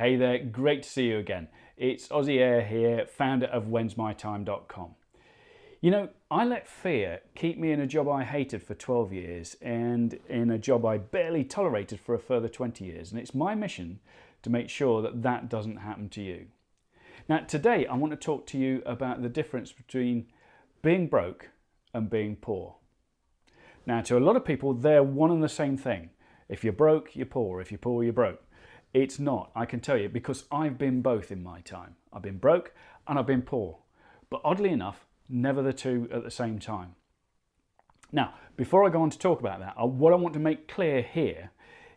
Hey there, great to see you again. It's Aussie Air here, founder of whensmytime.com. You know, I let fear keep me in a job I hated for 12 years and in a job I barely tolerated for a further 20 years. And it's my mission to make sure that that doesn't happen to you. Now, today I want to talk to you about the difference between being broke and being poor. Now, to a lot of people, they're one and the same thing. If you're broke, you're poor. If you're poor, you're broke. It's not, I can tell you, because I've been both in my time. I've been broke and I've been poor. But oddly enough, never the two at the same time. Now, before I go on to talk about that, what I want to make clear here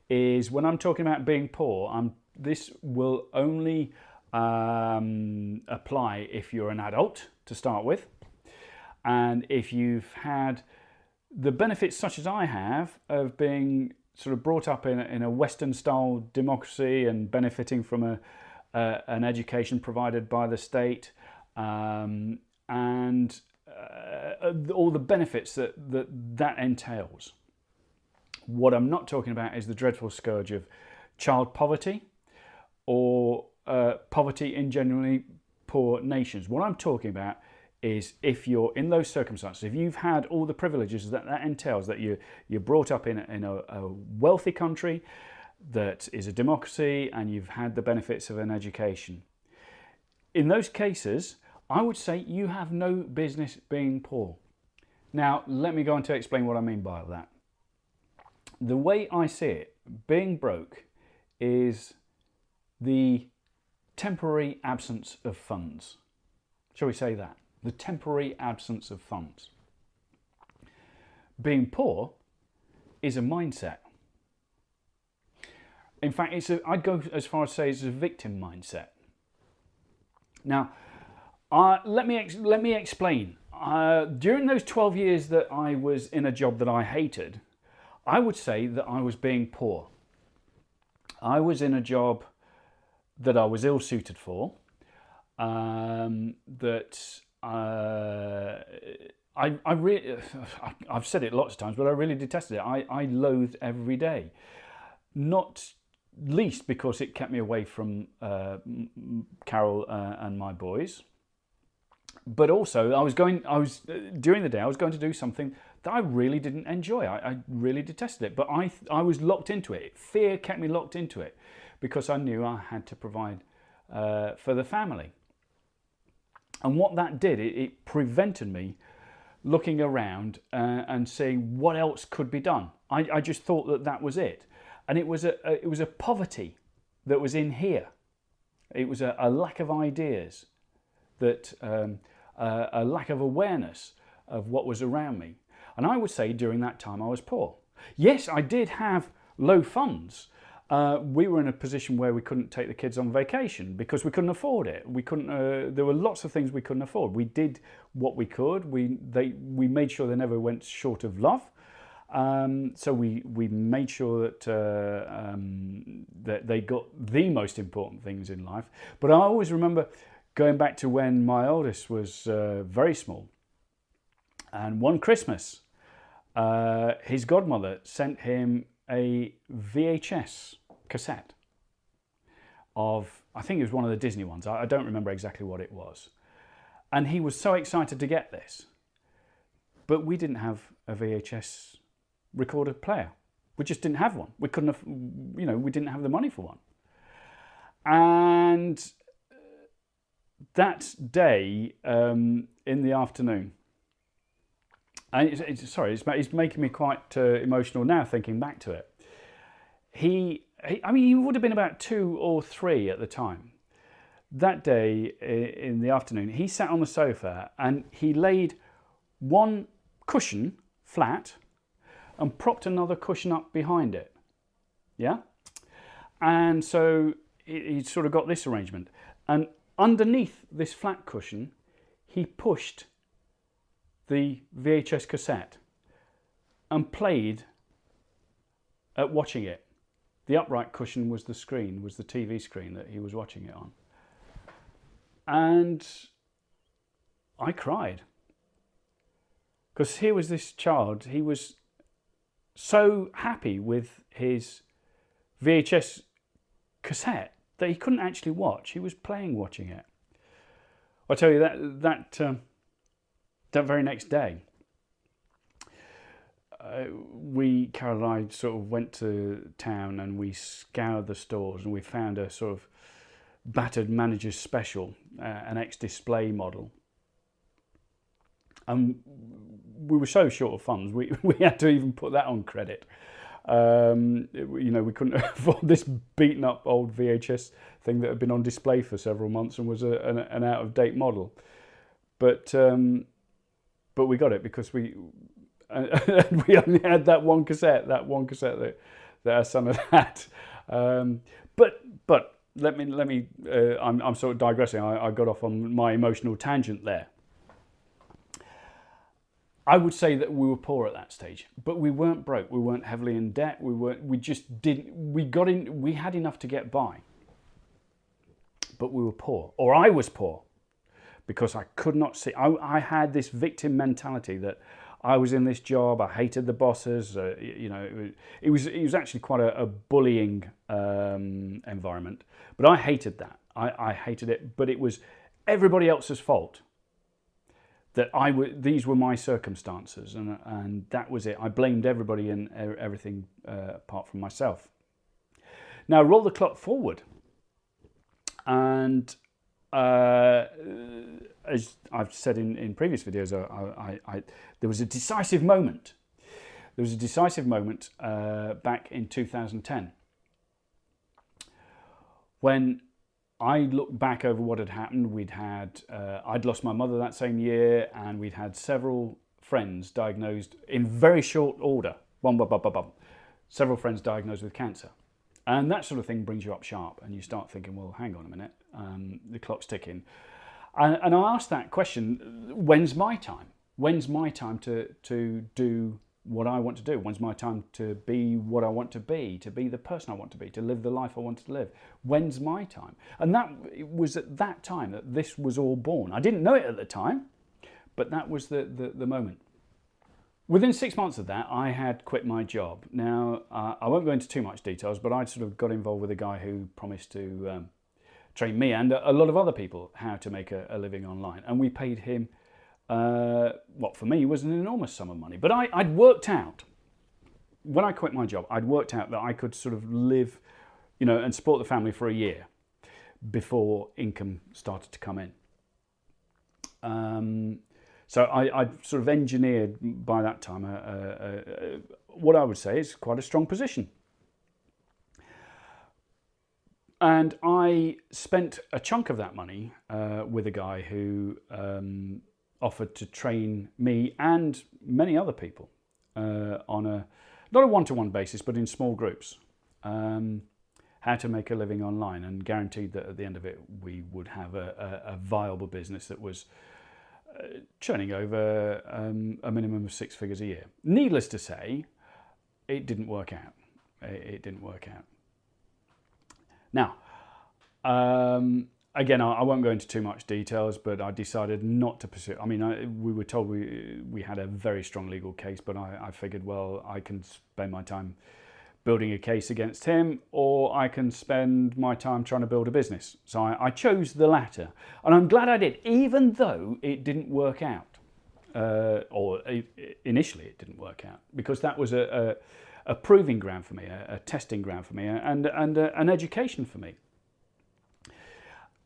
is when I'm talking about being poor, this will only apply if you're an adult to start with. And if you've had the benefits such as I have of being sort of brought up in a Western style democracy and benefiting from an education provided by the state and all the benefits that entails. What I'm not talking about is the dreadful scourge of child poverty or poverty in generally poor nations. What I'm talking about is if you're in those circumstances, if you've had all the privileges that entails, that you're brought up in a wealthy country that is a democracy and you've had the benefits of an education. In those cases, I would say you have no business being poor. Now, let me go on to explain what I mean by that. The way I see it, being broke is the temporary absence of funds. Shall we say that? The temporary absence of funds. Being poor is a mindset. In fact, I'd go as far as to say it's a victim mindset. Now, let me explain. During those 12 years that I was in a job that I hated, I would say that I was being poor. I was in a job that I was ill-suited for, I've said it lots of times, but I really detested it. I loathed every day, not least because it kept me away from Carol and my boys. But also, during the day I was going to do something that I really didn't enjoy. I really detested it, but I was locked into it. Fear kept me locked into it because I knew I had to provide for the family. And what that did, it prevented me looking around and seeing what else could be done. I just thought that was it. And it was a poverty that was in here. It was a lack of ideas, a lack of awareness of what was around me. And I would say during that time I was poor. Yes, I did have low funds. We were in a position where we couldn't take the kids on vacation because we couldn't afford it. We couldn't. There were lots of things we couldn't afford. We did what we could. We made sure they never went short of love. So we made sure that they got the most important things in life. But I always remember going back to when my oldest was very small. And one Christmas, his godmother sent him a VHS cassette of, I think it was one of the Disney ones. I don't remember exactly what it was. And he was so excited to get this. But we didn't have a VHS recorder player. We just didn't have one. We couldn't have, we didn't have the money for one. And that day in the afternoon, and it's making me quite emotional now thinking back to it. He would have been about 2 or 3 at the time. That day in the afternoon, he sat on the sofa and he laid one cushion flat and propped another cushion up behind it. Yeah? And so he sort of got this arrangement. And underneath this flat cushion, he pushed the VHS cassette and played at watching it. The upright cushion was the screen, was the TV screen that he was watching it on. And I cried. Because here was this child, he was so happy with his VHS cassette that he couldn't actually watch. He was playing watching it. I tell you that very next day, Carol and I sort of went to town and we scoured the stores and we found a sort of battered manager's special, an ex-display model. And we were so short of funds, we had to even put that on credit. We couldn't afford this beaten up old VHS thing that had been on display for several months and was an out of date model. But we got it because we only had that one cassette that our son had had. But let me I'm sort of digressing. I got off on my emotional tangent there. I would say that we were poor at that stage, but we weren't broke. We weren't heavily in debt. We just didn't. We had enough to get by, but we were poor, or I was poor, because I could not see. I had this victim mentality that I was in this job. I hated the bosses. It was actually quite a bullying environment, but I hated that. I hated it, but it was everybody else's fault. That these were my circumstances, and that was it. I blamed everybody and everything apart from myself. Now roll the clock forward, and as I've said in previous videos, there was a decisive moment. There was a decisive moment back in 2010 when I look back over what had happened. I'd lost my mother that same year, and we'd had several friends diagnosed in very short order. Several friends diagnosed with cancer. And that sort of thing brings you up sharp, and you start thinking, well, hang on a minute, the clock's ticking. And I asked that question, when's my time? When's my time to do what I want to do? When's my time to be what I want to be the person I want to be, to live the life I want to live? When's my time? And it was at that time that this was all born. I didn't know it at the time, but that was the moment. Within 6 months of that, I had quit my job. Now, I won't go into too much details, but I sort of got involved with a guy who promised to train me and a lot of other people how to make a living online. And we paid him what for me was an enormous sum of money. But I'd worked out, when I quit my job, I'd worked out that I could sort of live, and support the family for a year before income started to come in. So I'd sort of engineered by that time what I would say is quite a strong position. And I spent a chunk of that money with a guy who offered to train me and many other people on not a one-to-one basis, but in small groups, how to make a living online, and guaranteed that at the end of it we would have a viable business that was churning over a minimum of 6 figures a year. Needless to say, it didn't work out. It didn't work out. Now, again, I won't go into too much details, but I decided not to pursue. I mean, we were told we had a very strong legal case, but I figured, well, I can spend my time building a case against him, or I can spend my time trying to build a business. So I chose the latter, and I'm glad I did, even though it didn't work out, or initially it didn't work out, because that was a proving ground for me, a testing ground for me, and an education for me.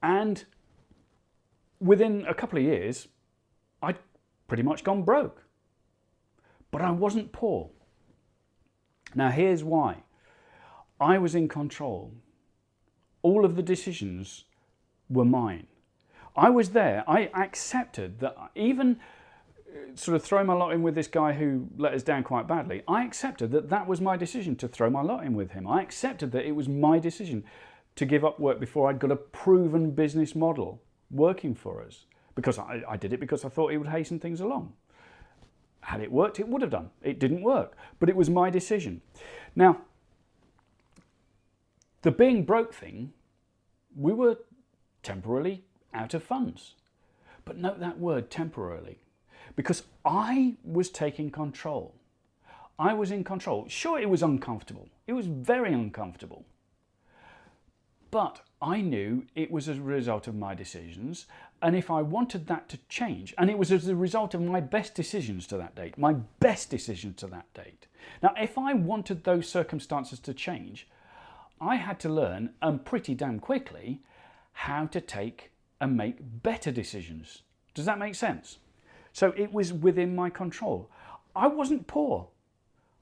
And within a couple of years, I'd pretty much gone broke. But I wasn't poor. Now here's why. I was in control. All of the decisions were mine. I was there. I accepted that, even sort of throwing my lot in with this guy who let us down quite badly, I accepted that that was my decision to throw my lot in with him. I accepted that it was my decision to give up work before I'd got a proven business model working for us. Because I did it because I thought it would hasten things along. Had it worked, it would have done. It didn't work, but it was my decision. Now, the being broke thing, we were temporarily out of funds. But note that word, temporarily, because I was taking control. I was in control. Sure, it was uncomfortable. It was very uncomfortable. But I knew it was as a result of my decisions, and if I wanted that to change, and it was as a result of my best decisions to that date, my best decisions to that date. Now, if I wanted those circumstances to change, I had to learn, and pretty damn quickly, how to take and make better decisions. Does that make sense? So it was within my control. I wasn't poor.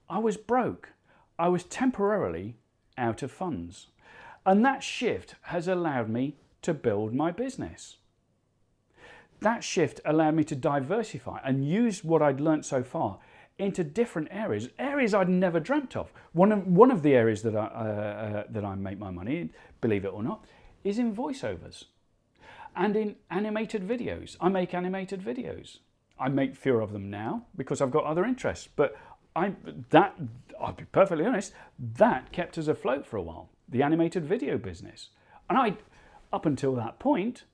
I was broke. I was temporarily out of funds. And that shift has allowed me to build my business. That shift allowed me to diversify and use what I'd learnt so far into different areas I'd never dreamt of. One of the areas that I make my money, believe it or not, is in voiceovers and in animated videos. I make animated videos. I make fewer of them now because I've got other interests, but I'll be perfectly honest, that kept us afloat for a while, the animated video business. And up until that point,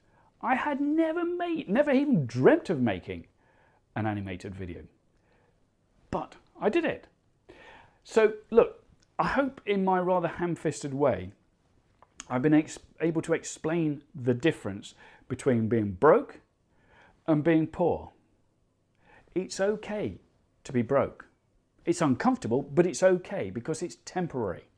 I had never even dreamt of making an animated video. But I did it. So look, I hope in my rather ham-fisted way, I've been able to explain the difference between being broke and being poor. It's okay to be broke. It's uncomfortable, but it's okay because it's temporary.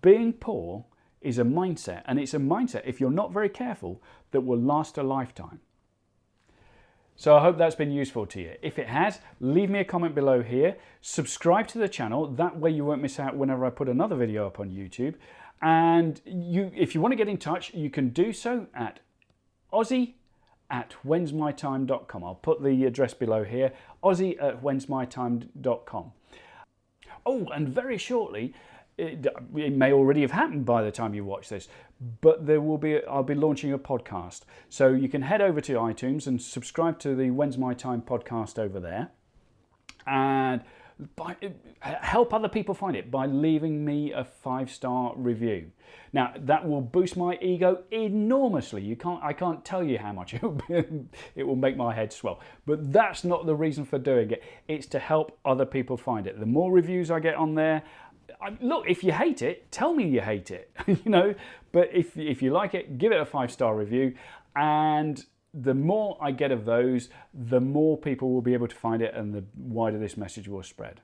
Being poor is a mindset, and it's a mindset, if you're not very careful, that will last a lifetime. So I hope that's been useful to you. If it has, leave me a comment below here. Subscribe to the channel. That way you won't miss out whenever I put another video up on YouTube. And if you want to get in touch, you can do so at aussie@whensmytime.com. I'll put the address below here, aussie@whensmytime.com. Oh, and very shortly, it may already have happened by the time you watch this, but I'll be launching a podcast. So you can head over to iTunes and subscribe to the When's My Time podcast over there, and help other people find it by leaving me a 5-star review. Now that will boost my ego enormously. I can't tell you how much it will make my head swell. But that's not the reason for doing it. It's to help other people find it. The more reviews I get on there, look, if you hate it, tell me you hate it, but if you like it, give it a 5-star review, and the more I get of those, the more people will be able to find it and the wider this message will spread.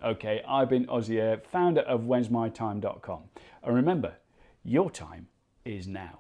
Okay, I've been Aussie, founder of whensmytime.com, and remember, your time is now.